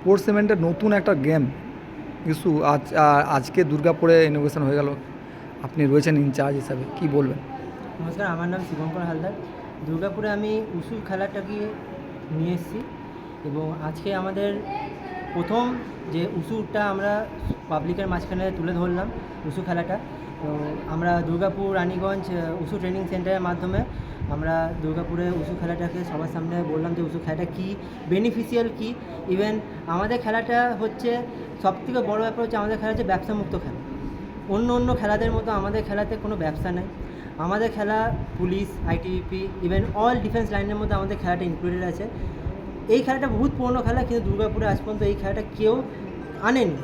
Sports ইভেন্টের নতুন একটা গেম ইস্যু আজকে দুর্গাপুরে ইনোভেশন হয়ে গেল। আপনি রয়েছেন ইনচার্জ হিসাবে, কি বলবেন? নমস্কার, আমার নাম শুভঙ্কর হালদার। দুর্গাপুরে আমি উসু খেলাটাকে নিয়ে এসেছি এবং আজকে আমাদের প্রথম যে উসুটা আমরা পাবলিকের মাঝখানে তুলে ধরলাম উসু খেলাটা। তো আমরা দুর্গাপুর রানীগঞ্জ উসু ট্রেনিং সেন্টারের মাধ্যমে আমরা দুর্গাপুরে উসু খেলাটাকে সবার সামনে বললাম যে উসু খেলাটা কী, বেনিফিশিয়াল কী। ইভেন আমাদের খেলাটা হচ্ছে সবথেকে বড় ব্যাপার হচ্ছে আমাদের খেলা হচ্ছে ব্যবসামুক্ত খেলা। অন্য খেলাদের মতো আমাদের খেলাতে কোনো ব্যবসা নেই। আমাদের খেলা police, ITBP, even all defence লাইনের মধ্যে আমাদের খেলাটা ইনক্লুডেড আছে। এই খেলাটা বহুত পুরনো খেলা, কিন্তু দুর্গাপুরে আজ পর্যন্ত এই খেলাটা কেউ আনেনি।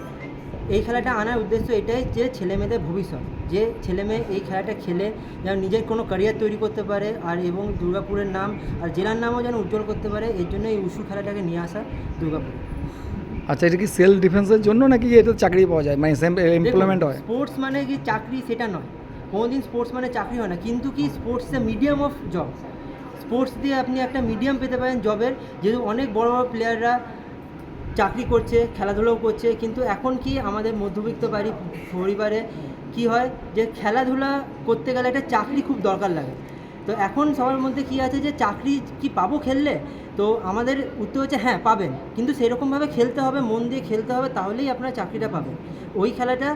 এই খেলাটা আনার উদ্দেশ্য এটাই যে ছেলেমেয়েদের ভবিষ্যৎ, যে ছেলেমেয়ে এই খেলাটা খেলে যেন নিজের কোনো ক্যারিয়ার তৈরি করতে পারে আর এবং দুর্গাপুরের নাম আর জেলার নামও যেন উজ্জ্বল করতে পারে। এর জন্য এই উসু খেলাটাকে নিয়ে আসা দুর্গাপুরে। আচ্ছা, এটা কি সেলফ ডিফেন্সের জন্য নাকি এটা চাকরি পাওয়া যায়, মানে সেম এমপ্লয়মেন্ট হয়? স্পোর্টস মানে কি চাকরি সেটা নয়, কোনোদিন স্পোর্টস মানে চাকরি হয় না, কিন্তু কি sports A medium of job. Sports দিয়ে আপনি একটা মিডিয়াম পেতে পারেন জবের, যেহেতু অনেক বড় বড় প্লেয়াররা চাকরি করছে, খেলাধুলাও করছে, কিন্তু এখন কি আমাদের মধ্যবিত্ত পরিবারে কি হয় যে খেলাধুলা করতে গেলে একটা চাকরি খুব দরকার লাগে। তো এখন সবার মধ্যে কি আছে যে চাকরি কি পাবো খেললে? তো আমাদের উত্তর হচ্ছে হ্যাঁ পাবেন, কিন্তু সেরকমভাবে খেলতে হবে, মন দিয়ে খেলতে হবে, তাহলেই আপনারা চাকরিটা পাবেন। ওই খেলাটা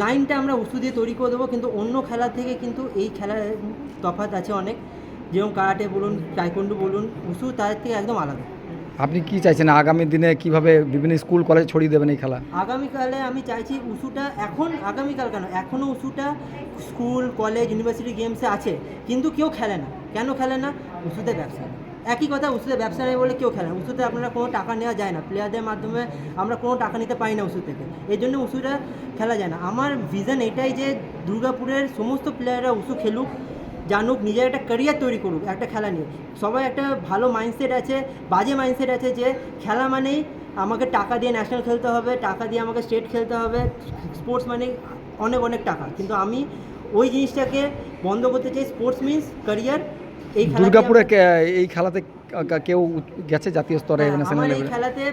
লাইনটা আমরা উসু দিয়ে তৈরি করে দেবো, কিন্তু অন্য খেলা থেকে কিন্তু এই খেলার তফাৎ আছে অনেক। যেরকম কারাটে বলুন, টাইকোন্ডো বলুন, উসু তাদের থেকে একদম আলাদা। আপনি কি চাইছেন আগামী দিনে কিভাবে বিভিন্ন স্কুল কলেজ ছড়িয়ে দেবেন এই খেলা? আগামীকালে আমি চাইছি উসুটা আগামীকাল কেন, এখনও উসুটা স্কুল, কলেজ, ইউনিভার্সিটি গেমসে আছে, কিন্তু কেউ খেলে না। কেন খেলে না? উসুতে ব্যবসা নেই। একই কথা, উসুতে ব্যবসা নেই বলে কেউ খেলে না। উসুতে আপনারা কোনো টাকা নেওয়া যায় না, প্লেয়ারদের মাধ্যমে আমরা কোনো টাকা নিতে পারি না উসু থেকে, এই জন্য উসুটা খেলা যায় না। আমার ভিশন এটাই যে দুর্গাপুরের সমস্ত প্লেয়াররা উসু খেলুক, জানুক, নিজের একটা ক্যারিয়ার তৈরি করুক একটা খেলা নিয়ে। সবাই একটা ভালো মাইন্ডসেট আছে, বাজে মাইন্ডসেট আছে যে খেলা মানেই আমাকে টাকা দিয়ে ন্যাশনাল খেলতে হবে, টাকা দিয়ে আমাকে স্টেট খেলতে হবে, স্পোর্টস মানে অনেক অনেক টাকা। কিন্তু আমি ওই জিনিসটাকে বন্ধ করতে চাই। Sports means career. এই দুর্গাপুরে এই খেলাতে কেউ গেছে জাতীয় স্তরে, আমার ন্যাশনাল এই লেভেলে? খেলাতে